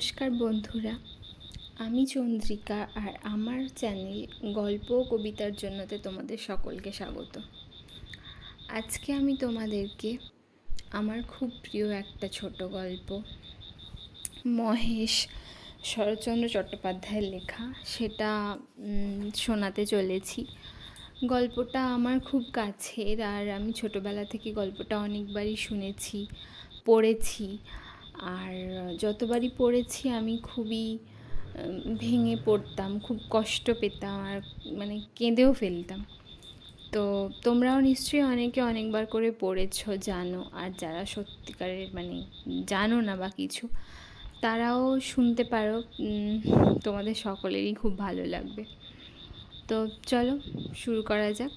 নমস্কার বন্ধুরা, আমি চন্দ্রিকা আর আমার চ্যানেল গল্প ও কবিতার জন্যতে তোমাদের সকলকে স্বাগত। আজকে আমি তোমাদেরকে আমার খুব প্রিয় একটা ছোট গল্প, মহেশ শরৎচন্দ্র চট্টোপাধ্যায়ের লেখা, সেটা শোনাতে চলেছি। গল্পটা আমার খুব কাছের, আর আমি ছোটোবেলা থেকে গল্পটা অনেকবারই শুনেছি, পড়েছি। আর যতবারই পড়েছি আমি খুবই ভেঙে পড়তাম, খুব কষ্ট পেতাম, আর কেঁদেও ফেলতাম। তো তোমরাও নিশ্চয়ই অনেকে অনেকবার করে পড়েছো, জানো। আর যারা সত্যিকারের জানো না বা কিছু, তারাও শুনতে পারো, তোমাদের সকলেরই খুব ভালো লাগবে। তো চলো শুরু করা যাক।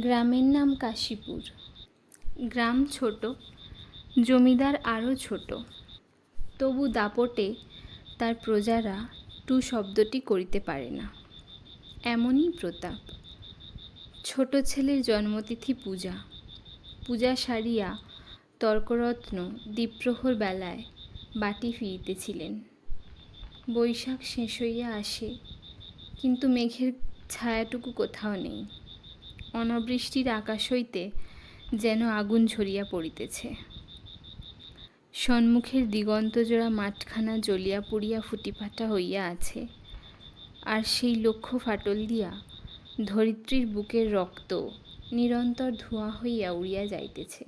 গ্রামের নাম কাশীপুর। গ্রাম ছোট, জমিদার আরও ছোট, তবু দাপটে তার প্রজারা টু শব্দটি করিতে পারে না, এমনই প্রতাপ। ছোট ছেলের জন্মতিথি পূজা। পূজা সারিয়া তর্করত্ন দ্বিপ্রহর বেলায় বাটি ফিরিতেছিলেন। বৈশাখ শেষ হইয়া আসে, কিন্তু মেঘের ছায়াটুকু কোথাও নেই। অনাবৃষ্টির আকাশ হইতে যেন আগুন ঝরিয়া পড়িতেছে। সম্মুখের দিগন্তজোড়া মাঠখানা জ্বলিয়া পুড়িয়া ফুটিফাটা হইয়া আছে, আর সেই লক্ষ্য ফাটল দিয়া ধরিত্রীর বুকের রক্ত নিরন্তর ধোঁয়া হইয়া উড়িয়া যাইতেছে।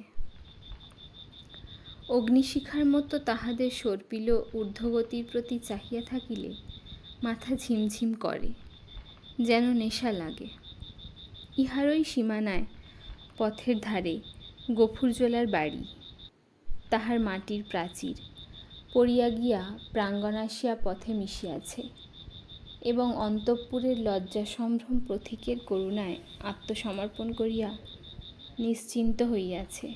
অগ্নিশিখার মতো তাহাদের সর্পিল ঊর্ধ্বগতির প্রতি চাহিয়া থাকিলে মাথা ঝিমঝিম করে, যেন নেশা লাগে। ইহারই সীমানায় পথের ধারে গফুরজোলার বাড়ি। তাহার মাটির প্রাচীর পড়িয়া গিয়া প্রাঙ্গণ আসিয়া পথে মিশিয়াছে, এবং অন্তঃপুরের লজ্জা সম্ভ্রম প্রতীকের করুণায় আত্মসমর্পণ করিয়া নিশ্চিন্ত হইয়াছে।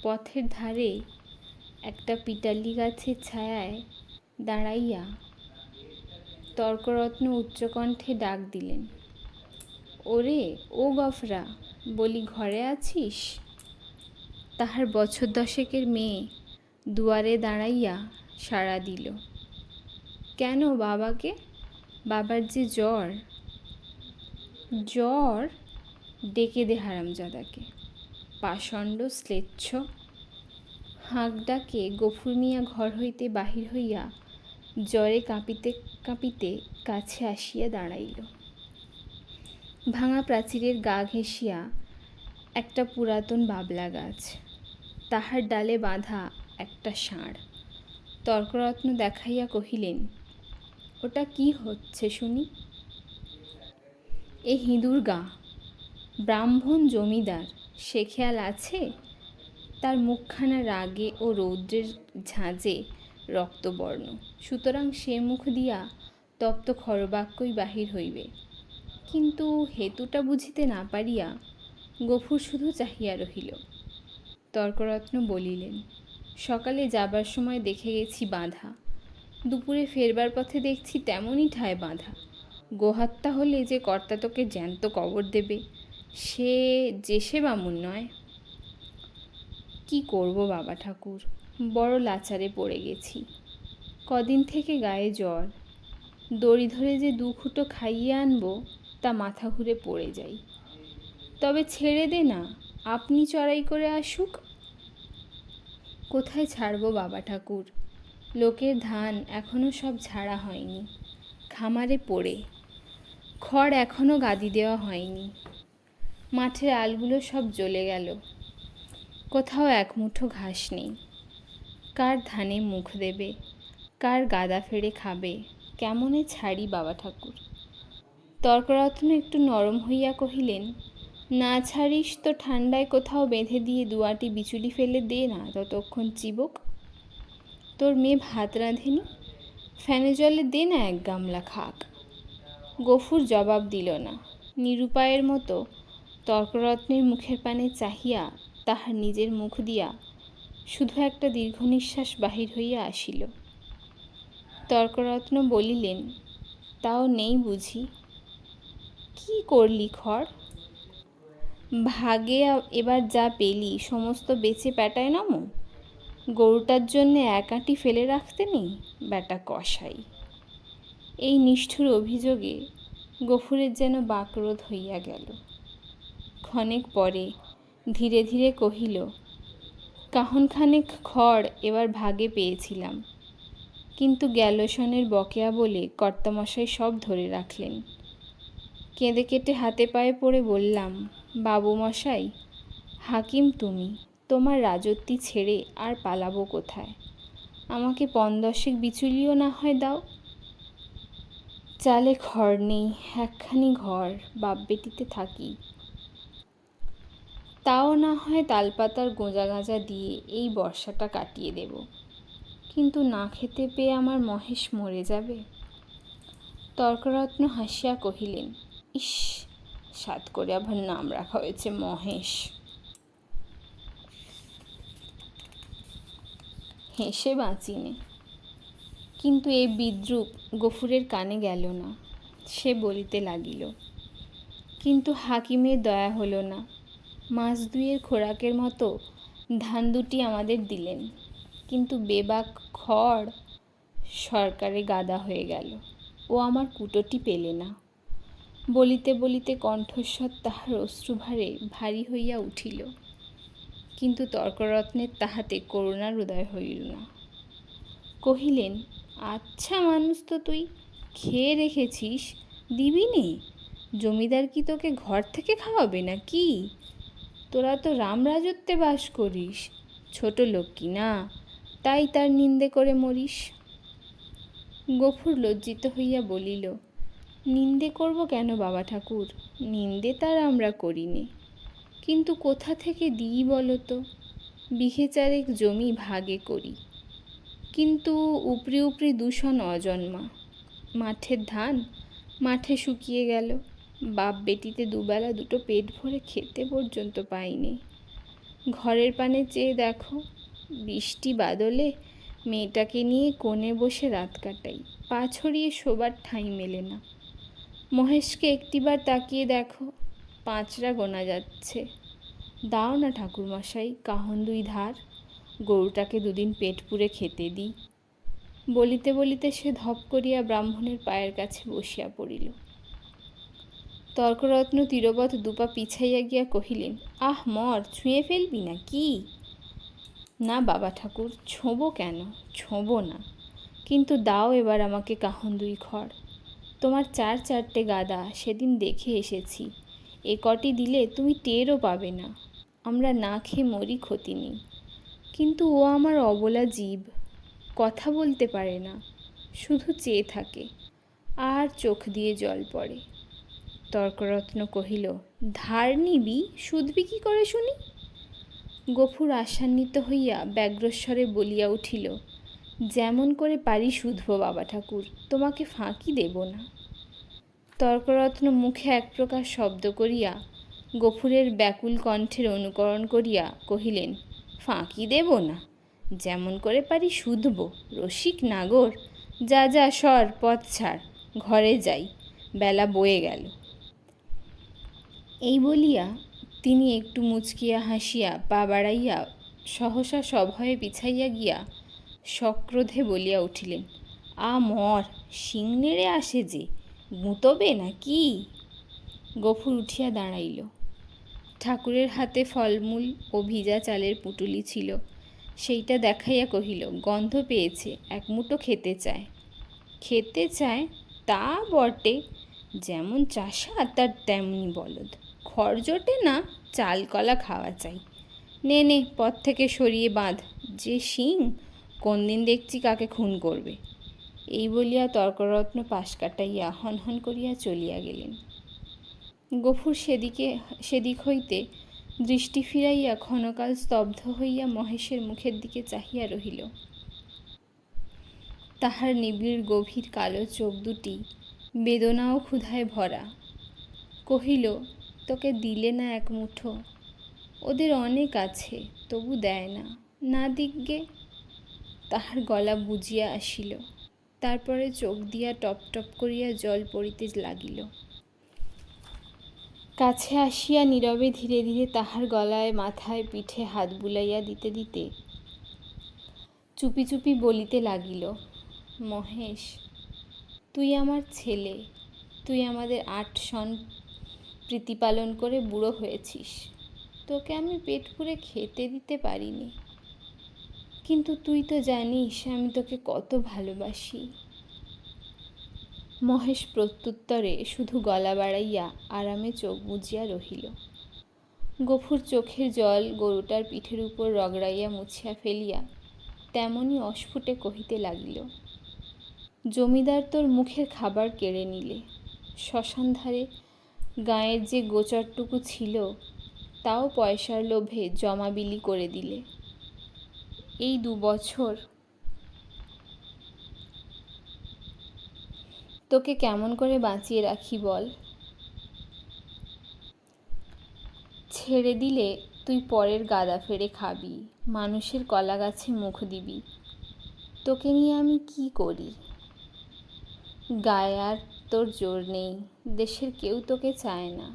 পথের ধারে একটা পিটালি গাছের ছায়ায় দাঁড়াইয়া তর্করত্ন উচ্চকণ্ঠে ডাক দিলেন, ওরে ও গফরা, বলি ঘরে আছিস? তাহার বছর দশেকের মেয়ে দুয়ারে দাঁড়াইয়া সাড়া দিল, কেন বাবাকে? বাবার যে জ্বর। জ্বর? ডেকে দে হারামজাদাকে, পাষণ্ড শ্লেচ্ছ। হাঁক ডাকে গফুর মিয়া ঘর হইতে বাহির হইয়া জ্বরে কাঁপিতে কাঁপিতে কাছে আসিয়া দাঁড়াইল। ভাঙা প্রাচীরের গা ঘেঁষিয়া একটা পুরাতন বাবলা গাছ, তাহার ডালে বাঁধা একটা ষাঁড়। তর্করত্ন দেখাইয়া কহিলেন, ওটা কি হচ্ছে শুনি? এ হিঁদুর গা, ব্রাহ্মণ জমিদার, সে খেয়াল আছে? তার মুখখানা রাগে ও রৌদ্রের ঝাঁজে রক্তবর্ণ, সুতরাং সে মুখ দিয়া তপ্ত খরবাক্যই বাহির হইবে। কিন্তু হেতুটা বুঝিতে না পারিয়া গফুর শুধু চাহিয়া রহিল। তর্করত্ন বলিলেন, সকালে যাবার সময় দেখে গেছি বাঁধা, দুপুরে ফেরবার পথে দেখছি তেমনই ঠায় বাঁধা। গোহত্যা হলে যে কর্তা তোকে জ্যান্ত কবর দেবে, সে বামুন নয়। কি করব বাবা ঠাকুর, বড় লাচারে পড়ে গেছি। কদিন থেকে গায়ে জ্বর, দড়ি ধরে যে 2 খুঁটো খাইয়ে আনবো তা মাথা ঘুরে পড়ে যাই। তবে ছেড়ে দে না, আপনি চড়াই করে আসুক। কোথায় ছাড়বো বাবা ঠাকুর, লোকের ধান এখনো সব ঝাড়া হয়নি, খামারে পড়ে। খড় এখনো গাদি দেওয়া হয়নি, মাঠের আলগুলো সব জ্বলে গেল। কোথাও এক মুঠো ঘাস নেই। কার ধানে মুখ দেবে, কার গাদা ফেড়ে খাবে, কেমনে ছাড়ি বাবা ঠাকুর? তর্করত্ন একটু নরম হইয়া কহিলেন, না ছাড়িস তো ঠান্ডায় কোথাও বেঁধে দিয়ে 2 আঁটি বিচুলি ফেলে দে না, ততক্ষণ চিবুক। তোর মেয়ে ভাত রাঁধেনি, ফ্যানে জলে দে না 1 গামলা খাক। গফুর জবাব দিল না, নিরুপায়ের মতো তর্করত্নের মুখের পানে চাহিয়া তাহার নিজের মুখ দিয়া শুধু একটা দীর্ঘ নিঃশ্বাস বাহির হইয়া আসিল। তর্করত্ন বলিলেন, তাও নেই বুঝি? কি করলি খড়? ভাগে এবার যা পেলি সমস্ত বেচে পেটায় নামো। গরুটার জন্যে এক আঁটি ফেলে রাখতে নেই, ব্যাটা কসাই। এই নিষ্ঠুর অভিযোগে গফুরের যেন বাকরোধ হইয়া গেল। ক্ষণেক পরে ধীরে ধীরে কহিল, কাহনখানেক খড় এবার ভাগে পেয়েছিলাম, কিন্তু গ্যালোসনের বকেয়া বলে কর্তামশাই সব ধরে রাখলেন। কেঁদে কেটে হাতে পায়ে পড়ে বললাম, বাবুমশাই, হাকিম তুমি, তোমার রাজত্বি ছেড়ে আর পালাবো কোথায়? আমাকে ৫-১০ বিচুলিও না হয় দাও। চালে খড় নেই, একখানি ঘর বাপ বেটিতে থাকি, তাও না হয় তালপাতার গোঁজা গাঁজা দিয়ে এই বর্ষাটা কাটিয়ে দেব, কিন্তু না খেতে পেয়ে আমার মহেশ মরে যাবে। তর্করত্ন হাসিয়া কহিলেন, ইস, সাধ করে আবার নাম রাখা হয়েছে মহেশ। হেসে বাঁচিনে। কিন্তু এ বিদ্রূপ গফুরের কানে গেল না। সে বলিতে লাগিল, কিন্তু হাকিমের দয়া হলো না। মাস দুইয়ের খোরাকের মতো ধান দুটি আমাদের দিলেন, কিন্তু বেবাক খড় সরকারে গাদা হয়ে গেল, ও আমার কুটোটি পেলে না। বলিতে বলিতে কণ্ঠস্বর তাহার অশ্রুভারে ভারী হইয়া উঠিল, কিন্তু তর্করত্নের তাহাতে করুণার উদয় হইল না। কহিলেন, আচ্ছা মানুষ তো তুই, খেয়ে রেখেছিস, দিবি নে? জমিদার কি তোকে ঘর থেকে খাওয়াবে না কি? তোরা তো রামরাজত্বে বাস করিস, ছোট লোক কি না, তাই তার নিন্দে করে মরিস। গফুর লজ্জিত হইয়া বলিল, নিন্দে করব কেন বাবা ঠাকুর? নিন্দে তার আমরা করিনি, কিন্তু কোথা থেকে দিই বলো তো? বিঘে চারেক জমি ভাগে করি, কিন্তু উপরি উপরি দূষণ অজন্মা। মাঠের ধান মাঠে শুকিয়ে গেল, বাপ বেটিতে দুবেলা দুটো পেট ভরে খেতে পর্যন্ত পাইনি। ঘরের পানে চেয়ে দেখো, বৃষ্টি বাদলে মেয়েটাকে নিয়ে কোণে বসে রাত কাটাই, পা ছড়িয়ে শোবার ঠাঁই মেলে না। মহেশকে একটিবার তাকিয়ে দেখো, 5রা গোনা যাচ্ছে। দাও না ঠাকুরমশাই কাহন 2 ধার, গরুটাকে 2 দিন পেট পুরে খেতে দিই। বলিতে বলিতে সে ধপ করিয়া ব্রাহ্মণের পায়ের কাছে বসিয়া পড়িল। তর্করত্ন তীরবৎ 2 পা পিছাইয়া গিয়া কহিলেন, আহ মর, ছুঁয়ে ফেলবি না কি? না বাবা ঠাকুর, ছোঁবো কেন? ছোঁবো না, কিন্তু দাও এবার আমাকে কাহন 2 খড়। তোমার 4-4টে গাদা সেদিন দেখে এসেছি, এ কটি দিলে তুমি টেরও পাবে না। আমরা না খেয়ে মরি, ক্ষতি নেই, কিন্তু ও আমার অবলা জীব, কথা বলতে পারে না, শুধু চেয়ে থাকে, আর চোখ দিয়ে জল পড়ে। তর্করত্ন কহিল, ধার নিবি, শুধবি কি করে শুনি? গফুর আশান্বিত হইয়া ব্যগ্রস্বরে বলিয়া উঠিল, যেমন করে পারি শুধব বাবা ঠাকুর, তোমাকে ফাঁকি দেব না। তর্করত্ন মুখে এক প্রকার শব্দ করিয়া গফুরের ব্যাকুল কণ্ঠের অনুকরণ করিয়া কহিলেন, ফাঁকি দেব না, যেমন করে পারি শুধব, রসিক নাগর, যা যা সর, পথ ছাড়, ঘরে যাই, বেলা বয়ে গেল। এই বলিয়া তিনি একটু মুচকিয়া হাসিয়া পা বাড়াইয়া সহসা সভয়ে পিছাইয়া গিয়া সক্রোধে বলিয়া উঠিলেন, আ মর, শিং নেড়ে আসে যে, গুঁতবে না কি? গফুর উঠিয়া দাঁড়াইল। ঠাকুরের হাতে ফলমূল ও ভিজা চালের পুটুলি ছিল, সেইটা দেখাইয়া কহিল, গন্ধ পেয়েছে, এক মুঠো খেতে চায়। খেতে চায় তা বটে, যেমন চাষা তার তেমনি বলদ, খড় জোটে না, চাল কলা খাওয়া চাই। নে নে, পথ থেকে সরিয়ে বাঁধ, যে শিং, কোন দিন দেখছি কাকে খুন করবে। এই বলিয়া তর্করত্ন পাশ কাটাইয়া হনহন করিয়া চলিয়া গেলেন। গফুর সেদিক হইতে দৃষ্টি ফিরাইয়া ক্ষণকাল স্তব্ধ হইয়া মহেশের মুখের দিকে চাহিয়া রহিল। তাহার নিবিড় গভীর কালো চোখ দুটি বেদনা ও ক্ষুধায় ভরা। কহিল, তোকে দিলে না এক মুঠো? ওদের অনেক আছে, তবু দেয় না, না দিগ্গে। তাহার গলা বুঝিয়া আসিল, তারপরে চোখ দিয়া টপ টপ করিয়া জল পড়িতে লাগিল। কাছে আসিয়া নীরবে ধীরে ধীরে তাহার গলায় মাথায় পিঠে হাত বুলাইয়া দিতে দিতে চুপি চুপি বলিতে লাগিল, মহেশ, তুই আমার ছেলে, তুই আমাদের 8 সন প্রীতিপালন করে বুড়ো হয়েছিস, তোকে আমি পেট পুরে খেতে দিতে পারিনি, কিন্তু তুই তো জানিস আমি তোকে কত ভালোবাসি। মহেশ প্রত্যুত্তরে শুধু গলা বাড়াইয়া আরামে চোখ বুজিয়া রহিল। গফুর চোখের জল গরুটার পিঠের উপর রগড়াইয়া মুছিয়া ফেলিয়া তেমনি অস্ফুটে কহিতে লাগিল, জমিদার তোর মুখের খাবার কেড়ে নিলে, শ্মশান ধারে গাঁয়ের যে গোচরটুকু ছিল তাও পয়সার লোভে জমা বিলি করে দিলে। এই 2 বছর তোকে কেমন করে বাঁচিয়ে রাখি বল? ছেড়ে দিলে তুই পরের গাদা ফেরে খাবি, মানুষের কলা গাছে মুখ দিবি, তোকে নিয়ে আমি কি করি? গায়ে আর তোর জোর নেই, দেশের কেউ তোকে চায় না,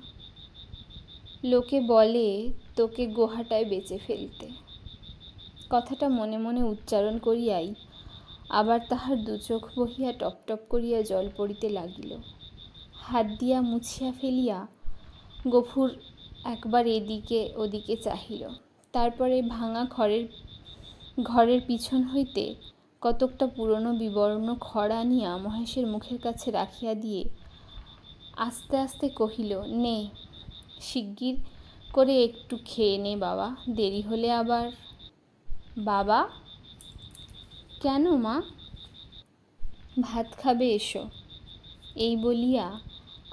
লোকে বলে তোকে গোহাটায় বেচে ফেলতে। কথাটা মনে মনে উচ্চারণ করিয়াই আবার তাহার 2 চোখ বহিয়া টপ টপ করিয়া জল পড়িতে লাগিল। হাত দিয়া মুছিয়া ফেলিয়া গফুর একবার এদিকে ওদিকে চাহিল, তারপরে ভাঙা ঘরের পিছন হইতে কতকটা পুরনো বিবর্ণ খড় আনিয়া মহেশের মুখের কাছে রাখিয়া দিয়ে আস্তে আস্তে কহিল, নে, শিগগির করে একটু খেয়ে নে বাবা, দেরি হলে আবার। বাবা? কেন মা? ভাত খাবে, এসো। এই বলিয়া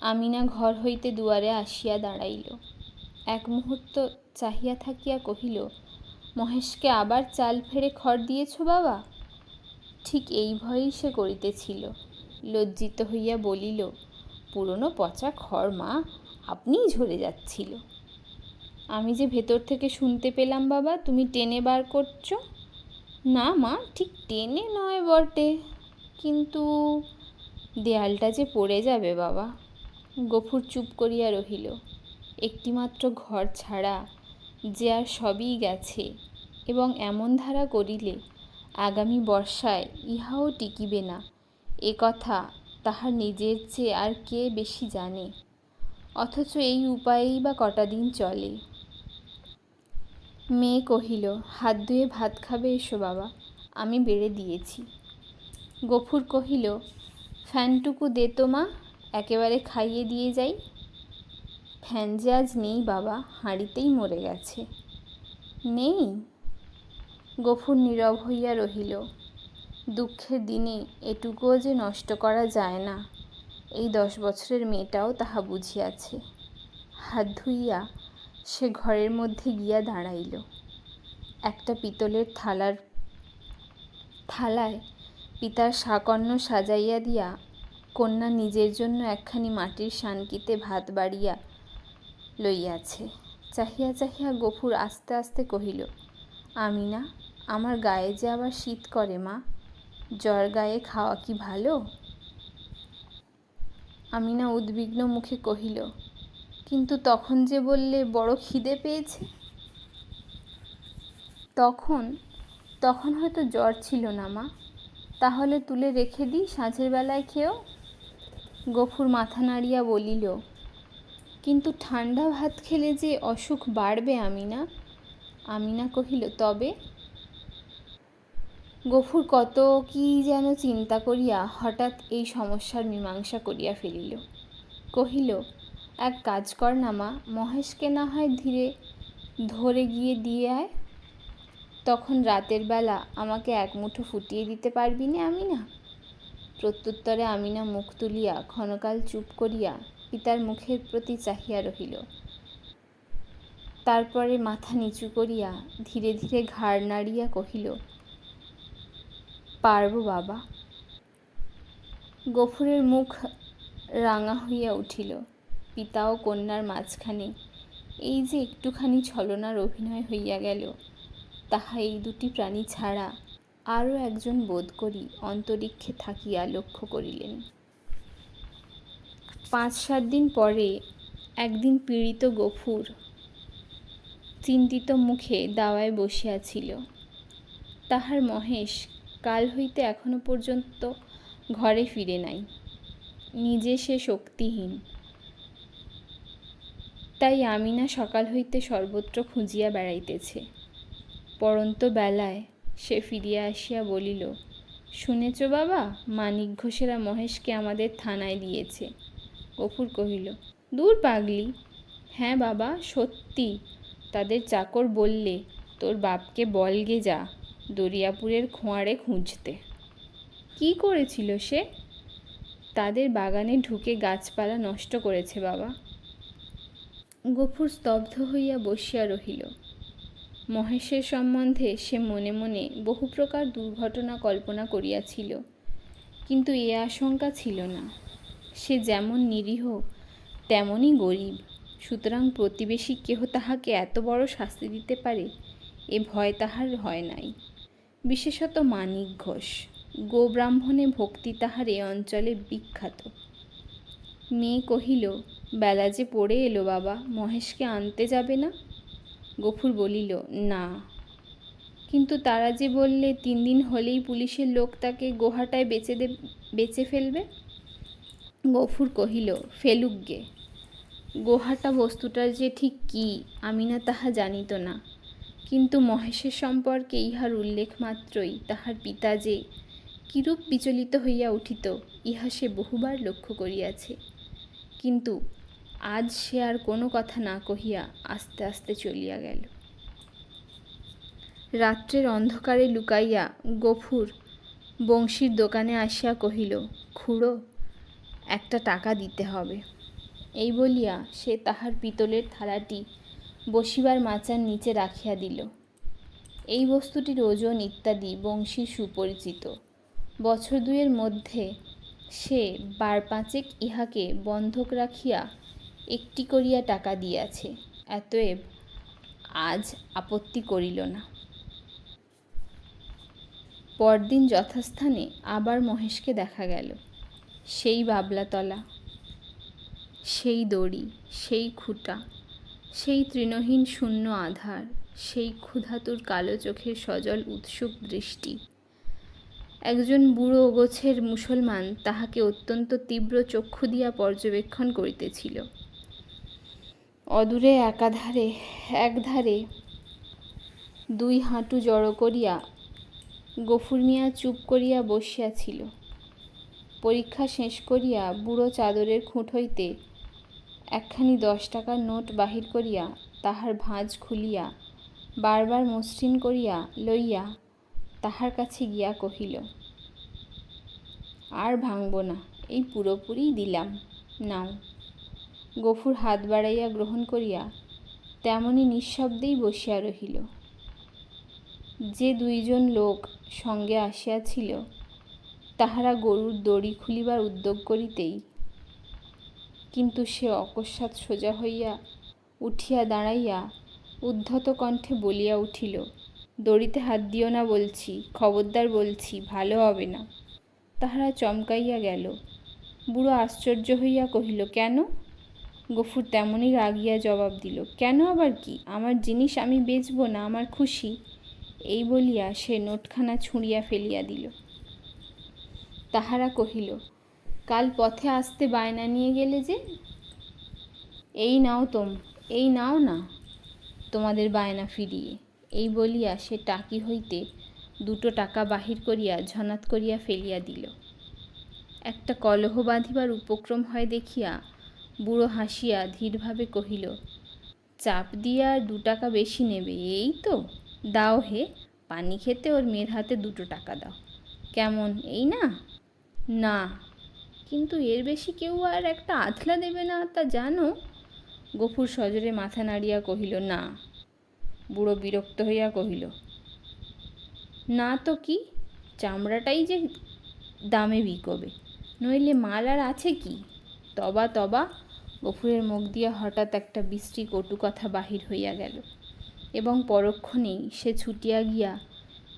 আমিনা ঘর হইতে দুয়ারে আসিয়া দাঁড়াইল। এক মুহূর্ত চাহিয়া থাকিয়া কহিল, মহেশকে আবার চাল ফেরে খড় দিয়েছ বাবা? ঠিক এই ভয়েই সে করিতেছিল। লজ্জিত হইয়া বলিল, পুরনো পচা খড় মা, আপনিই ঝরে যাচ্ছিল। আমি যে ভেতর থেকে শুনতে পেলাম বাবা, তুমি টেনে বার করছো। না মা, ঠিক টেনে নয় বটে, কিন্তু দেয়ালটা যে পড়ে যাবে বাবা। গফুর চুপ করিয়া রহিল। একটিমাত্র ঘর ছাড়া যে আর সবই গেছে, এবং এমন ধারা করিলে আগামী বর্ষায় ইহাও টিকিবে না, এ কথা তাহার নিজের চেয়ে আর কে বেশি জানে। অথচ এই উপায়েই বা কটা দিন চলে। মেয়ে কহিল, হাত ধুয়ে ভাত খাবে, এসো বাবা, আমি বেড়ে দিয়েছি। গফুর কহিল, ফ্যানটুকু দে তো মা, একেবারে খাইয়ে দিয়ে যাই। ফ্যান যে আজ নেই বাবা, হাঁড়িতেই মরে গেছে। নেই? গফুর নীরব হইয়া রহিল। দুঃখের দিনে এটুকুও যে নষ্ট করা যায় না, এই 10 বছরের মেয়েটাও তাহা বুঝিয়াছে। হাত ধুইয়া সে ঘরের মধ্যে গিয়া দাঁড়াইল। একটা পিতলের থালায় পিতার শাকন্য সাজাইয়া দিয়া কন্যা নিজের জন্য একখানি মাটির শানকিতে ভাত বাড়িয়া লইয়াছে। চাহিয়া চাহিয়া গফুর আস্তে আস্তে কহিল, আমিনা, আমার গায়ে যে আবার শীত করে মা, জ্বর গায়ে খাওয়া কি ভালো? আমিনা উদ্বিগ্ন মুখে কহিল, কিন্তু তখন যে বললে বড় খিদে পেয়েছে। তখন হয়তো জ্বর ছিল না মা, তাহলে তুলে রেখে দিই, সাঁঝের বেলায় খেও। গফুর মাথা নাড়িয়া বলিল, কিন্তু ঠান্ডা ভাত খেলে যে অসুখ বাড়বে আমিনা। আমিনা কহিল, তবে? গফুর কত কি যেন চিন্তা করিয়া হঠাৎ এই সমস্যার মীমাংসা করিয়া ফেলিল। কহিল, এক কাজ কর না মা, মহেশকে না হয় ধরে গিয়ে দিয়ে আয়, তখন রাতের বেলা আমাকে এক মুঠো ফুটিয়ে দিতে পারবি নে আমিনা? প্রত্যুত্তরে আমিনা মুখ তুলিয়া ক্ষণকাল চুপ করিয়া পিতার মুখের প্রতি চাহিয়া রহিল। তারপরে মাথা নিচু করিয়া ধীরে ধীরে ঘাড় নাড়িয়া কহিল, পারব বাবা। গফুরের মুখ রাঙা হইয়া উঠিল। পিতা ও কন্যার মাঝখানে এই যে একটুখানি ছলনার অভিনয় হইয়া গেল, তাহা এই দুটি প্রাণী ছাড়া আরও একজন বোধ করি অন্তরিক্ষে থাকিয়া লক্ষ্য করিলেন। 5-7 দিন পরে একদিন পীড়িত গফুর চিন্তিত মুখে দাওয়ায় বসিয়াছিল। তাহার মহেশ কাল হইতে এখনো পর্যন্ত ঘরে ফিরে নাই। নিজে সে শক্তিহীন, তাই আমিনা সকাল হইতে সর্বত্র খুঁজিয়া বেড়াইতেছে। পরন্ত বেলায় সে ফিরিয়া আসিয়া বলিল, শুনেছ বাবা, মানিক ঘোষেরা মহেশকে আমাদের থানায় দিয়েছে। গফুর কহিল, দূর পাগলি। হ্যাঁ বাবা, সত্যি। তাদের চাকর বললে, তোর বাপকে বলগে যা দরিয়াপুরের খোঁয়াড়ে খুঁজতে। কি করেছিল সে? তাদের বাগানে ঢুকে গাছপালা নষ্ট করেছে বাবা। গফুর স্তব্ধ হইয়া বসিয়া রহিল। মহেশের সম্বন্ধে সে মনে মনে বহু প্রকার দুর্ঘটনা কল্পনা করিয়াছিল, কিন্তু এ আশঙ্কা ছিল না। সে যেমন নিরীহ তেমনই গরিব, সুতরাং প্রতিবেশী কেহ তাহাকে এত বড় শাস্তি দিতে পারে এ ভয় তাহার হয় নাই। বিশেষত মানিক ঘোষ, গোব্রাহ্মণে ভক্তি তাহার এ অঞ্চলে বিখ্যাত। মেয়ে কহিল, বেলা যে পড়ে এলো বাবা, মহেশকে আনতে যাবে না? গফুর বলিল, না। কিন্তু তারা যে বললে 3 দিন হলেই পুলিশের লোক তাকে গোহাটায় বেচে ফেলবে। গফুর কহিল, ফেলুক গে। গোহাটা বস্তুটার যে ঠিক কি আমিনা তাহা জানিত না, কিন্তু মহেশের সম্পর্কে ইহার উল্লেখ মাত্রই তাহার পিতা যে কিরূপ বিচলিত হইয়া উঠিত ইহা সে বহুবার লক্ষ্য করিয়াছে। কিন্তু আজ সে আর কোনো কথা না কহিয়া আস্তে আস্তে চলিয়া গেল। রাত্রের অন্ধকারে লুকাইয়া গফুর বংশীর দোকানে আসিয়া কহিল, খুড়ো, একটা টাকা দিতে হবে। এই বলিয়া সে তাহার পিতলের থালাটি বসিবার মাচার নিচে রাখিয়া দিল। এই বস্তুটির ওজন ইত্যাদি বংশীর সুপরিচিত। বছর 2 মধ্যে সে 12-5 ইহাকে বন্ধক রাখিয়া একটি করিয়া টাকা দিয়াছে। অতএব আজ আপত্তি করিল না। পরদিন যথাস্থানে আবার মহেশকে দেখা গেল। সেই বাবলাতলা, সেই দড়ি, সেই খুঁটা, সেই তৃণহীন শূন্য আধার, সেই ক্ষুধাতুর কালো চোখের সজল উৎসুক দৃষ্টি। একজন বুড়ো গোছের মুসলমান তাহাকে অত্যন্ত তীব্র চক্ষু দিয়া পর্যবেক্ষণ করিতেছিল। অদূরে একধারে 2 হাঁটু জড়ো করিয়া গফুর মিয়া চুপ করিয়া বসিয়াছিল। পরীক্ষা শেষ করিয়া বুড়ো চাদরের খুঁট হইতে একখানি 10 টাকার নোট বাহির করিয়া তাহার ভাঁজ খুলিয়া বারবার মসৃণ করিয়া লইয়া তাহার কাছে গিয়া কহিল, আর ভাঙব না, এই পুরোপুরি দিলাম, নাও। গফুর হাত বাড়াইয়া গ্রহণ করিয়া তেমনি নিঃশব্দেই বসিয়া রহিল। যে 2 জন লোক সঙ্গে আসিয়াছিল তাহারা গরুর দড়ি খুলিবার উদ্যোগ করিতেই কিন্তু সে অকস্মাৎ সোজা হইয়া উঠিয়া দাঁড়াইয়া উদ্ধত কণ্ঠে বলিয়া উঠিল, দড়িতে হাত দিও না বলছি, খবরদার বলছি, ভালো হবে না। তাহারা চমকাইয়া গেল। বুড়ো আশ্চর্য হইয়া কহিল, কেন? গফুর তেমনি রাগিয়া জবাব দিল, কেন আবার কি? আমার জিনিস আমি বেচব না, আমার খুশি। এই বলিয়া সে নোটখানা ছুঁড়িয়া ফেলিয়া দিল। তাহারা কহিল, কাল পথে আসতে বায়না নিয়ে গেলে যে? এই নাও না তোমাদের বায়না ফিরিয়ে। এই বলিয়া সে টাকি হইতে 2 টাকা বাহির করিয়া ঝনাত করিয়া ফেলিয়া দিল। একটা কলহ বাঁধিবার উপক্রম হয় দেখিয়া বুড়ো হাসিয়া ধীরভাবে কহিল, চাপ দিয়া আর 2 টাকা বেশি নেবে, এই তো? দাও হে, পানি খেতে ওর মেয়ের হাতে 2 টাকা দাও। কেমন, এই না? না, কিন্তু এর বেশি কেউ আর একটা আধলা দেবে না, তা জানো? গফুর সজোরে মাথা নাড়িয়া কহিল, না। বুড়ো বিরক্ত হইয়া কহিল, না তো কি, চামড়াটাই যে দামে বিকোবে, নইলে মাল আর আছে কি? তবা। গফুরের মুখ দিয়া হঠাৎ একটা বিশ্রী কটু কথা বাহির হইয়া গেল এবং পরক্ষণেই সে ছুটিয়া গিয়া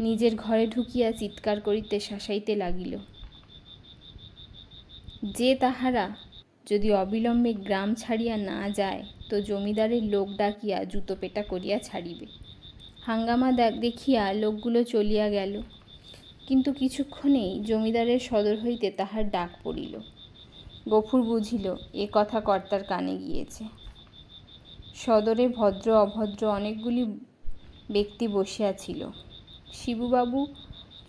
নিজের ঘরে ঢুকিয়া চিৎকার করিতে শাসাইতে লাগিল। যে তাহারা যদি অবিলম্বে গ্রাম ছাড়িয়া না যায় তো জমিদারের লোক ডাকিয়া জুতো পেটা করিয়া ছাড়িবে। হাঙ্গামা দেখিয়া লোকগুলো চলিয়া গেল, কিন্তু কিছুক্ষণেই জমিদারের সদর হইতে তাহার ডাক পড়িল। গফুর বুঝিল এ কথা কর্তার কানে গিয়েছে। সদরে ভদ্র অভদ্র অনেকগুলি ব্যক্তি বসিয়াছিল। শিবুবাবু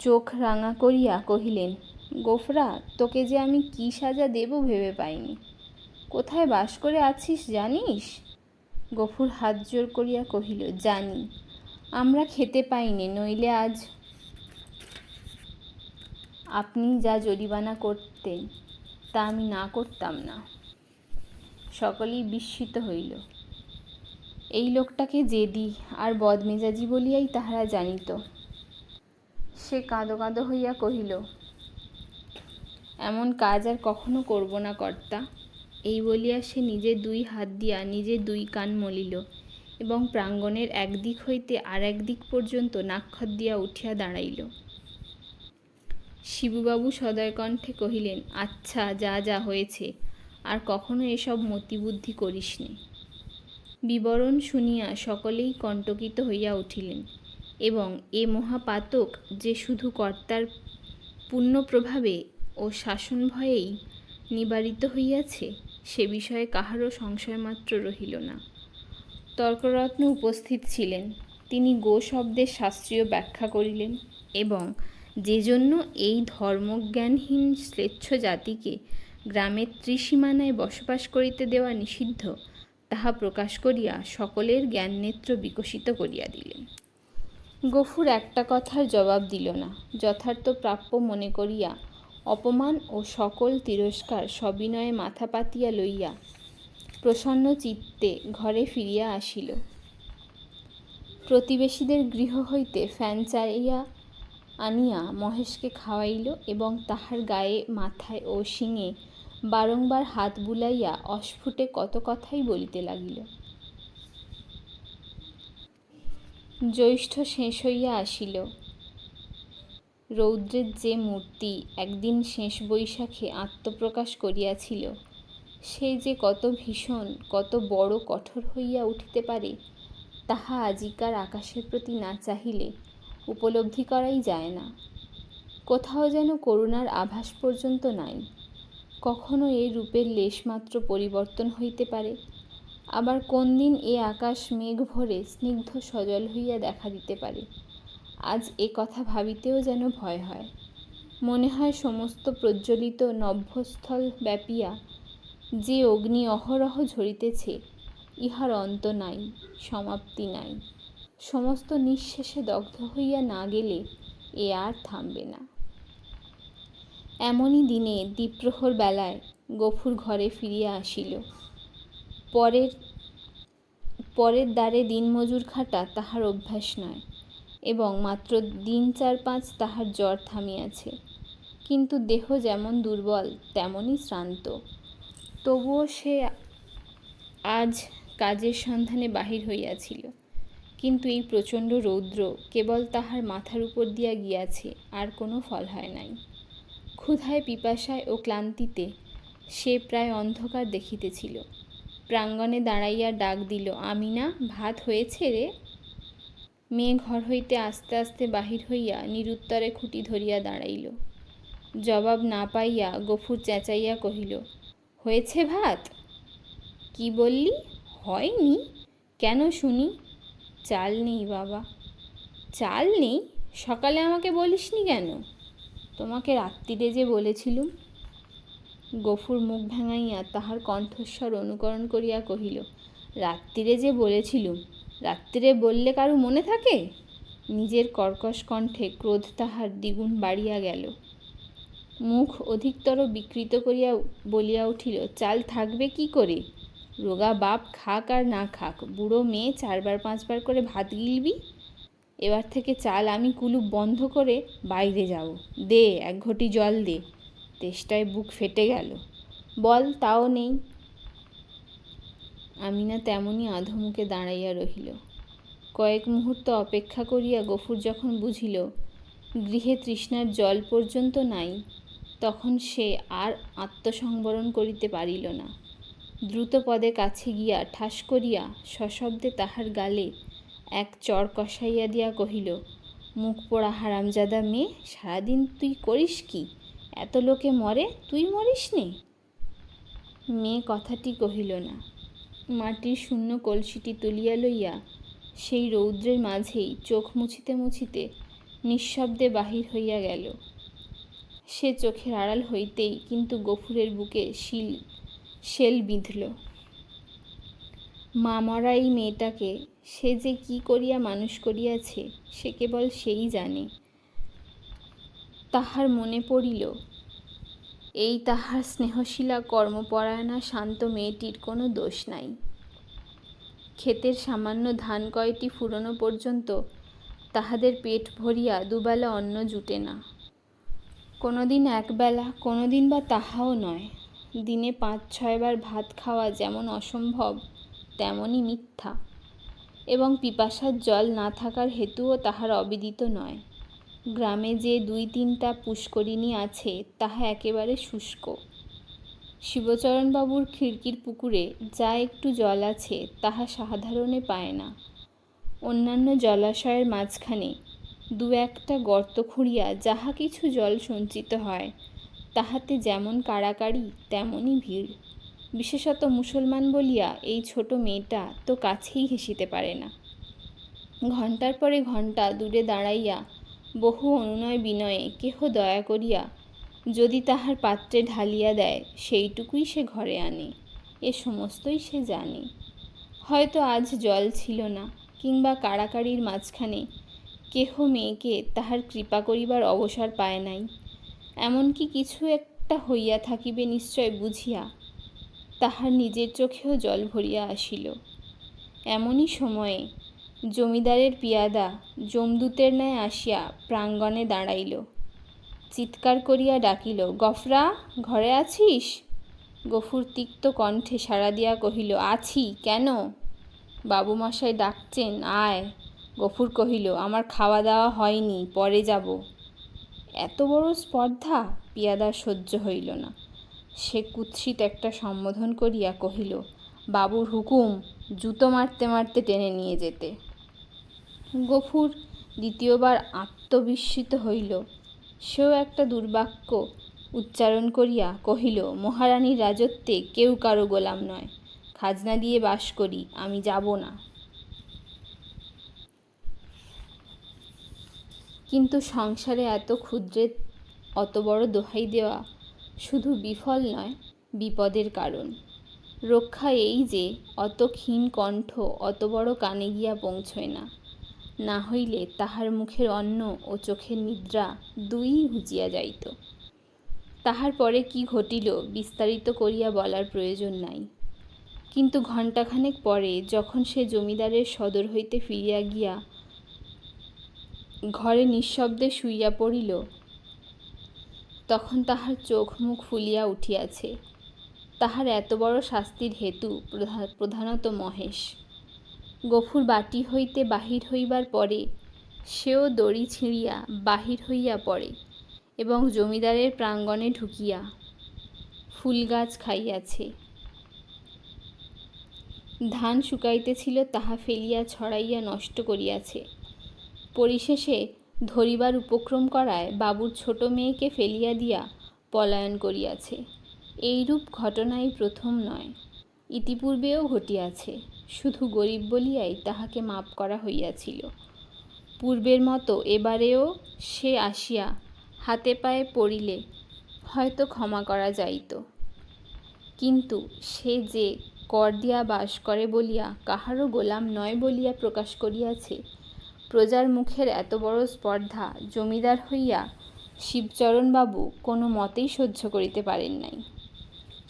চোখ রাঙা করিয়া কহিলেন, গোফরা, তোকে যে আমি কি সাজা দেব ভেবে পাইনি। কোথায় বাস করে আছিস জানিস? গফুর হাত জোর করিয়া কহিল, জানি। আমরা খেতে পাইনি, নইলে আজ আপনি যা জরিমানা করতেন তা আমি না করতাম না। সকলেই বিস্মিত হইল। এই লোকটাকে জেদি আর বদমেজাজি বলিয়াই তাহারা জানিত। সে কাঁদো কাঁদো হইয়া কহিল, এমন কাজ আর কখনো করব না কর্তা। এই বলিয়া সে নিজের দুই হাত দিয়া নিজের দুই কান মলিল এবং প্রাঙ্গণের একদিক হইতে আর একদিক পর্যন্ত নাক্ষত দিয়া উঠিয়া দাঁড়াইল। শিবুবাবু সদয় কণ্ঠে কহিলেন, আচ্ছা, যা যা হয়েছে, আর কখনো এসব মতিবুদ্ধি করিস নে। বিবরণ শুনিয়া সকলেই কণ্টকিত হইয়া উঠিলেন এবং এ মহাপাতক যে শুধু কর্তার পুণ্যপ্রভাবে ও শাসন ভয়েই নিবারিত হইয়াছে সে বিষয়ে কাহারও সংশয়মাত্র রহিল না। তর্করত্ন উপস্থিত ছিলেন। তিনি গো শব্দের শাস্ত্রীয় ব্যাখ্যা করিলেন এবং যে জন্য এই ধর্মজ্ঞানহীন শ্লেচ্ছ জাতিকে গ্রামের ত্রিসীমানায় বসবাস করিতে দেওয়া নিষিদ্ধ তাহা প্রকাশ করিয়া সকলের জ্ঞাননেত্র বিকশিত করিয়া দিলেন। গফুর একটা কথার জবাব দিল না। যথার্থ প্রাপ্য মনে করিয়া অপমান ও সকল তিরস্কার সবিনয়ে মাথা পাতিয়া লইয়া প্রসন্ন চিত্তে ঘরে ফিরিয়া আসিল। প্রতিবেশীদের গৃহ হইতে ফ্যান চাইয়া আনিয়া মহেশকে খাওয়াইল এবং তাহার গায়ে, মাথায় ও শিঙে বারংবার হাত বুলাইয়া অস্ফুটে কত কথাই বলিতে লাগিল। জ্যৈষ্ঠ শেষ হইয়া আসিল। রৌদ্রের যে মূর্তি একদিন শেষ বৈশাখে আত্মপ্রকাশ করিয়াছিল সে যে কত ভীষণ, কত বড় কঠোর হইয়া উঠিতে পারে তাহা আজিকার আকাশের প্রতি না চাহিলে উপলব্ধি করাই যায় না। কোথাও যেন করুণার আভাস পর্যন্ত নাই। কখনো এ রূপের লেশমাত্র পরিবর্তন হইতে পারে, আবার কোন দিন এ আকাশ মেঘ ভরে স্নিগ্ধ সজল হইয়া দেখা দিতে পারে। আজ এ কথা ভাবিতেও যেন ভয় হয়। মনে হয় সমস্ত প্রজ্বলিত নভ্যস্থল ব্যাপিয়া যে অগ্নি অহরহ ঝরিতেছে ইহার অন্ত নাই, সমাপ্তি নাই। সমস্ত নিঃশেষে দগ্ধ হইয়া না গেলে এ আর থামবে না। এমনই দিনে দ্বিপ্রহর বেলায় গফুর ঘরে ফিরিয়া আসিল। পরের দ্বারে দিনমজুর খাটা তাহার অভ্যাস নয় এবং মাত্র দিন 4-5 তাহার জ্বর থামিয়াছে, কিন্তু দেহ যেমন দুর্বল তেমনই শ্রান্ত। তবুও সে আজ কাজের সন্ধানে বাহির হইয়াছিল, কিন্তু এই প্রচণ্ড রৌদ্র কেবল তাহার মাথার উপর দিয়া গিয়াছে, আর কোনো ফল হয় নাই। ক্ষুধায়, পিপাসায় ও ক্লান্তিতে সে প্রায় অন্ধকার দেখিতেছিল। প্রাঙ্গণে দাঁড়াইয়া ডাক দিল, আমিনা, ভাত হয়েছে রে? মেয়ে ঘর হইতে আস্তে আস্তে বাহির হইয়া নিরুত্তরে খুঁটি ধরিয়া দাঁড়াইল। জবাব না পাইয়া গফুর চেঁচাইয়া কহিল, হয়েছে ভাত? কি বললি? হয়নি? কেন শুনি? চাল নেই বাবা। চাল নেই? সকালে আমাকে বলিসনি কেন? তোমাকে রাত্রিরে যে বলেছিলুম। গফুর মুখ ভাঙাইয়া তাহার কণ্ঠস্বর অনুকরণ করিয়া কহিল, রাত্রিরে যে বলেছিলুম? রাত্রিরে বললে কারু মনে থাকে? নিজের কর্কশ কণ্ঠে ক্রোধ তাহার দ্বিগুণ বাড়িয়া গেল। মুখ অধিকতর বিকৃত করিয়া বলিয়া উঠিল, চাল থাকবে কি করে? রোগা বাপ খাক আর না খাক, বুড়ো মেয়ে 4-5 বার করে ভাত গিলবি। এবার থেকে চাল আমি কুলুপ বন্ধ করে বাইরে যাব। দে 1 ঘটি জল দে। তেষ্টায় বুক ফেটে গেল। বল, তাও নেই। আমিনা তেমনি আধমুখে দাঁড়াইয়া রহিল। কয়েক মুহূর্ত অপেক্ষা করিয়া গফুর যখন বুঝিল গৃহে তৃষ্ণার জল পর্যন্ত নাই, তখন সে আর আত্মসংবরণ করিতে পারিল না। দ্রুত পদে কাছে গিয়া ঠাস করিয়া সশব্দে তাহার গালে এক চড় কষাইয়া দিয়া কহিল, মুখ পোড়া হারামজাদা মেয়ে, সারাদিন তুই করিস কি? এত লোকে মরে, তুই মরিস নে? মেয়ে কথাটি কহিল না। মাটির শূন্য কলসিটি তুলিয়া লইয়া সেই রৌদ্রের মাঝেই চোখ মুছিতে মুছিতে নিঃশব্দে বাহির হইয়া গেল। সে চোখের আড়াল হইতেই কিন্তু গফুরের বুকে শেল বিঁধল। মা মরা এই মেয়েটাকে সে যে কি করিয়া মানুষ করিয়াছে সে কেবল সেই জানে। তাহার মনে পড়িল, এই তাহার স্নেহশীলা কর্মপরায়ণা শান্ত মেয়েটির কোনো দোষ নাই। ক্ষেতের সামান্য ধান কয়টি ফুরোনো পর্যন্ত তাহাদের পেট ভরিয়া দুবেলা অন্ন জুটে না। কোনোদিন একবেলা, কোনোদিন বা তাহাও নয়। দিনে ৫-৬ বার ভাত খাওয়া যেমন অসম্ভব তেমনই মিথ্যা, এবং পিপাসার জল না থাকার হেতুও তাহার অবিদিত নয়। গ্রামে যে ২-৩টা পুষ্করিণী আছে তাহা একেবারে শুষ্ক। শিবচরণবাবুর খিড়কির পুকুরে যা একটু জল আছে তাহা সাধারণে পায় না। অন্যান্য জলাশয়ের মাঝখানে ২-১টা গর্ত খুঁড়িয়া যাহা কিছু জল সঞ্চিত হয় তাহাতে যেমন কাড়াকাড়ি তেমনই ভিড়। বিশেষত মুসলমান বলিয়া এই ছোট মেয়েটা তো কাছেই ঘেঁষিতে পারে না। ঘণ্টার পরে ঘণ্টা দূরে দাঁড়াইয়া বহু অনুনয় বিনয়ে কেহ দয়া করিয়া যদি তাহার পাত্রে ঢালিয়া দেয় সেইটুকুই সে ঘরে আনে। এ সমস্তই সে জানে। হয়তো আজ জল ছিল না, কিংবা কাড়াকাড়ির মাঝখানে কেহ মেয়েকে তাহার কৃপা করিবার অবসর পায় নাই, এমনকি কিছু একটা হইয়া থাকিবে নিশ্চয় বুঝিয়া তাহার নিজের চোখেও জল ভরিয়া আসিল। এমনই সময়ে জমিদারের পিয়াদা যমদূতের ন্যায় আসিয়া প্রাঙ্গণে দাঁড়াইল। চিৎকার করিয়া ডাকিল, গফরা, ঘরে আছিস? গফুর তিক্ত কণ্ঠে সাড়া দিয়া কহিল, আছি, কেন? বাবুমশাই ডাকছেন, আয়। গফুর কহিল, আমার খাওয়া দাওয়া হয়নি, পরে যাব। এত বড় স্পর্ধা! পিয়াদার সহ্য হইল না। সে কুৎসিত একটা সম্বোধন করিয়া কহিল, বাবুর হুকুম, জুতো মারতে মারতে টেনে নিয়ে যেতে। গফুর দ্বিতীয়বার আত্মবিস্মৃত হইল। সেও একটা দুর্বাক্য উচ্চারণ করিয়া কহিল, মহারানীর রাজত্বে কেউ কারো গোলাম নয়। খাজনা দিয়ে বাস করি, আমি যাব না। কিন্তু সংসারে এত ক্ষুদ্রে অত বড় দোহাই দেওয়া শুধু বিফল নয়, বিপদের কারণ। রক্ষা এই যে অত ক্ষীণ কণ্ঠ অত বড় কানে গিয়া পৌঁছয় না। না হইলে তাহার মুখের অন্ন ও চোখের নিদ্রা দুইই ঘুচিয়া যাইত। তাহার পরে কি ঘটিল বিস্তারিত করিয়া বলার প্রয়োজন নাই। কিন্তু ঘণ্টাখানেক পরে যখন সে জমিদারের সদর হইতে ফিরিয়া গিয়া ঘরে নিঃশব্দে শুইয়া পড়িল, তখন তাহার চোখ মুখ ফুলিয়া উঠিয়াছে। তাহার এত বড় শাস্তির হেতু প্রধানত মহেশ। গফুর বাটি হইতে বাহির হইবার পরে সেও দড়ি ছিঁড়িয়া বাহির হইয়া পড়ে এবং জমিদারের প্রাঙ্গণে ঢুকিয়া ফুলগাছ খাইয়াছে। ধান শুকাইতেছিল তাহা ফেলিয়া ছড়াইয়া নষ্ট করিয়াছে। পরিশেষে ধরিবার উপক্রম করায় বাবুর ছোট মেয়েকে ফেলিয়া দিয়া পলায়ন করিয়াছে। এইরূপ ঘটনাই প্রথম নয়, ইতিপূর্বেও ঘটিয়াছে। শুধু গরিব বলিয়াই তাহাকে মাপ করা হইয়াছিল। পূর্বের মতো এবারেও সে আসিয়া হাতে পায়ে পড়িলে হয়তো ক্ষমা করা যাইত। কিন্তু সে যে কর দিয়া বাস করে বলিয়া, কাহারও গোলাম নয় বলিয়া প্রকাশ করিয়াছে, প্রজার মুখের এত বড় স্পর্ধা জমিদার হইয়া শিবচরণবাবু কোনো মতেই সহ্য করিতে পারেন নাই।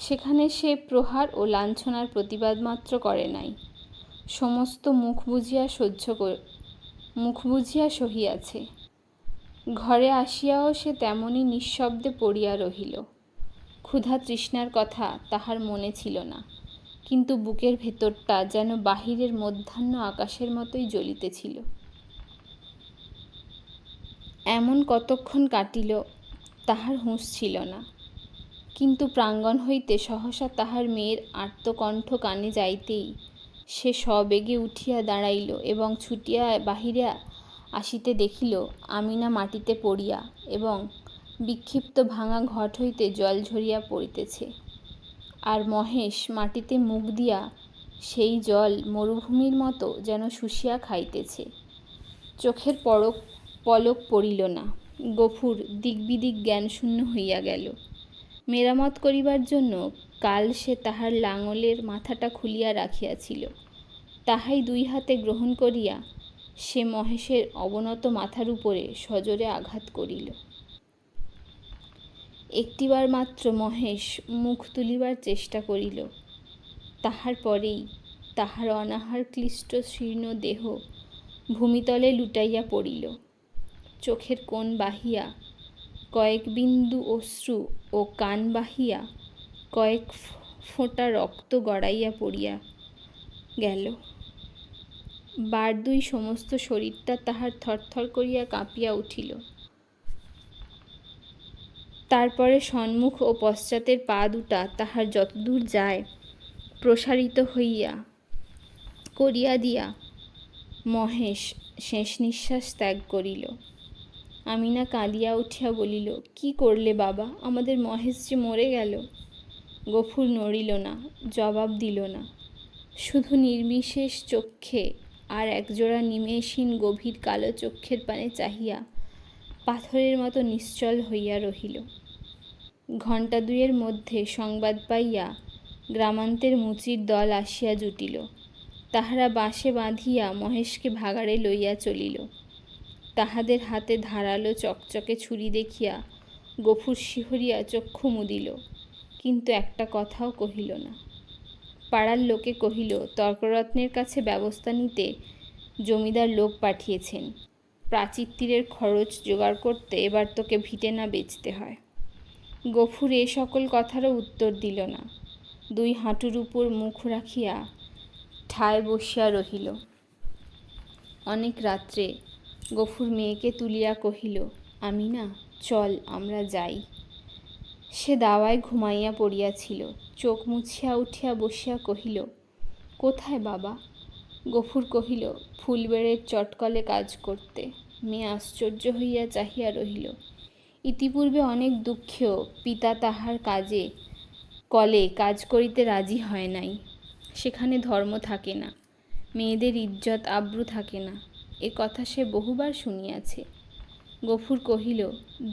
সেখানে সে প্রহার ও লাঞ্ছনার প্রতিবাদ মাত্র করে নাই, সমস্ত মুখ বুজিয়া সহিয়াছে। ঘরে আসিয়াও সে তেমনি নিঃশব্দে পড়িয়া রহিল। ক্ষুধা তৃষ্ণার কথা তাহার মনে ছিল না, কিন্তু বুকের ভেতরটা যেন বাহিরের মধ্যাহ্ন আকাশের মতোই জ্বলিতেছিল। এমন কতক্ষণ কাটিল, তাহার হুঁশ ছিল না। কিন্তু প্রাঙ্গণ হইতে সহসা তাহার মেয়ের আর্তকণ্ঠ কানে যাইতেই সে সবেগে উঠিয়া দাঁড়াইল এবং ছুটিয়া বাহিরে আসিতে দেখিল আমিনা মাটিতে পড়িয়া এবং বিক্ষিপ্ত ভাঙা ঘট হইতে জল ঝরিয়া পড়িতেছে, আর মহেশ মাটিতে মুখ দিয়া সেই জল মরুভূমির মতো যেন শুষিয়া খাইতেছে। চোখের পলক পড়িল না। গফুর দিগ্বিদিক জ্ঞানশূন্য হইয়া গেল। মেরামত করিবার জন্য কাল সে তাহার লাঙলের মাথাটা খুলিয়া রাখিয়াছিল, তাহাই 2 হাতে গ্রহণ করিয়া সে মহেশের অবনত মাথার উপরে সজোরে আঘাত করিল। একটিবার মাত্র মহেশ মুখ তুলিবার চেষ্টা করিল, তাহার পরেই তাহার অনাহার ক্লিষ্ট শীর্ণ দেহ ভূমিতলে লুটাইয়া পড়িল। চোখের কোণ বাহিয়া কয়েক বিন্দু অশ্রু ও কান বাহিয়া কয়েক ফোঁটা রক্ত গড়াইয়া পড়িয়া গেল। বার 2 সমস্ত শরীরটা তাহার থরথর করিয়া কাঁপিয়া উঠিল। তারপরে সম্মুখ ও পশ্চাতের পা দুটা তাহার যতদূর যায় প্রসারিত করিয়া দিয়া মহেশ শেষ নিঃশ্বাস ত্যাগ করিল। আমিনা কাঁদিয়া উঠিয়া বলিল, কি করলে বাবা, আমাদের মহেশ যে মরে গেল। গফুর নড়িল না, জবাব দিল না, শুধু নির্বিশেষ চক্ষে আর একজোড়া নিমেষহীন গভীর কালো চক্ষের পানে চাহিয়া পাথরের মতো নিশ্চল হইয়া রহিল। ঘণ্টা 2-এর মধ্যে সংবাদ পাইয়া গ্রামান্তের মুচির দল আসিয়া জুটিল। তাহারা বাঁশে বাঁধিয়া মহেশকে ভাগাড়ে লইয়া চলিল। তাহাদের হাতে ধারালো চকচকে ছুরি দেখিয়া গফুর শিহরিয়া চক্ষু মুদিল, কিন্তু একটা কথাও কহিল না। পাড়ার লোকে কহিল, তর্করত্নের কাছে ব্যবস্থা নিতে জমিদার লোক পাঠিয়েছেন। প্রাচীর তীরের খরচ জোগাড় করতে এবার তোকে ভিটে না বেচতে হয়। গফুর এ সকল কথারও উত্তর দিল না। 2 হাঁটুর উপর মুখ রাখিয়া ঠায় বসিয়া রহিল। অনেক রাত্রে গফুর মেয়েকে তুলিয়া কহিল, আমিনা, চল আমরা যাই। সে দাওয়ায় ঘুমাইয়া পড়িয়াছিল। চোখ মুছিয়া উঠিয়া বসিয়া কহিল, কোথায় বাবা? গফুর কহিল, ফুলবেড়ের চটকলে কাজ করতে। মেয়ে আশ্চর্য হইয়া চাহিয়া রহিল। ইতিপূর্বে অনেক দুঃখেও পিতা তাহার কলে কাজ করিতে রাজি হয় নাই। সেখানে ধর্ম থাকে না, মেয়েদের ইজ্জত আব্রু থাকে না, এ কথা সে বহুবার শুনিয়াছে। গফুর কহিল,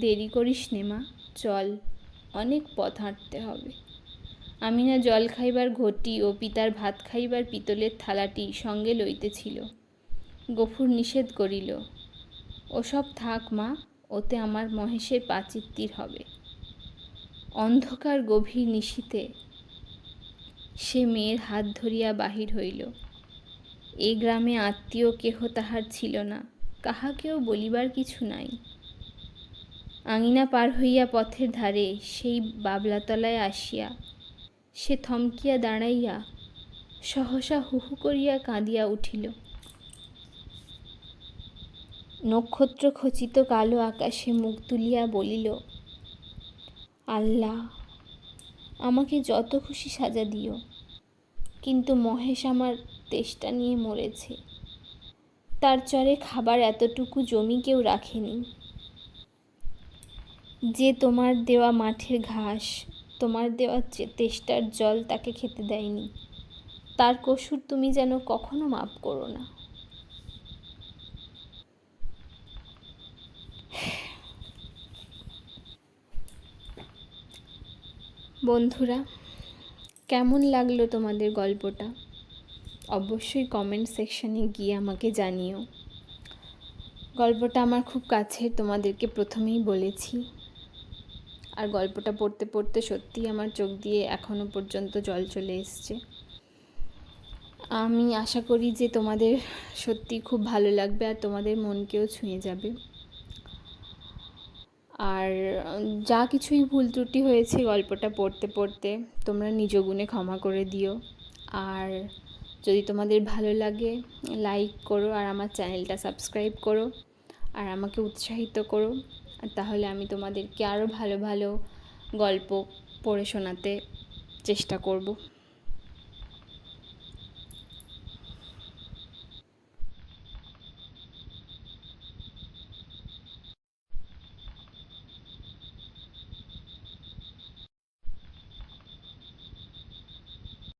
দেরি করিস নে মা, চল, অনেক পথ হাঁটতে হবে। আমিনা জল খাইবার ঘটি ও পিতার ভাত খাইবার পিতলের থালাটি সঙ্গে লইতেছিল। গফুর নিষেধ করিল, ওসব থাক মা, ওতে আমার মহেশের পাচির তীর হবে। অন্ধকার গভীর নিশীথে সে মেয়ের হাত ধরিয়া বাহির হইল। এ গ্রামে আত্মীয় কেহ তাহার ছিল না, কাহাকেও বলিবার কিছু নাই। আঙিনা পার হইয়া পথের ধারে সেই বাবলাতলায় আসিয়া সে থমকিয়া দাঁড়াইয়া সহসা হু হু করিয়া কাঁদিয়া উঠিল। নক্ষত্র খচিত কালো আকাশে মুখ তুলিয়া বলিল, আল্লাহ, আমাকে যত খুশি সাজা দিও, কিন্তু মহেশ আমার তেষ্টা নিয়ে মরেছে। তার চরে খাবার এতটুকু জমি কেউ রাখেনি। যে তোমার দেওয়া মাঠের ঘাস, তোমার দেওয়া তেষ্টার জল তাকে খেতে দেয়নি, তার কসুর তুমি যেন কখনো মাপ করো না। বন্ধুরা, কেমন লাগলো তোমাদের গল্পটা? অবশ্যই কমেন্ট সেকশানে গিয়ে আমাকে জানিও। গল্পটা আমার খুব কাছের, তোমাদেরকে প্রথমেই বলেছি। আর গল্পটা পড়তে পড়তে সত্যিই আমার চোখ দিয়ে এখনো পর্যন্ত জল চলে এসছে। আমি আশা করি যে তোমাদের সত্যি খুব ভালো লাগবে আর তোমাদের মনকেও ছুঁয়ে যাবে। আর যা কিছুই ভুল ত্রুটি হয়েছে গল্পটা পড়তে পড়তে তোমরা নিজ গুণে ক্ষমা করে দিও। আর যদি তোমাদের ভালো লাগে লাইক করো আর আমার চ্যানেলটা সাবস্ক্রাইব করো আর আমাকে উৎসাহিত করো। তাহলে আমি তোমাদেরকে আরও ভালো ভালো গল্প পড়ে শোনাতে চেষ্টা করব।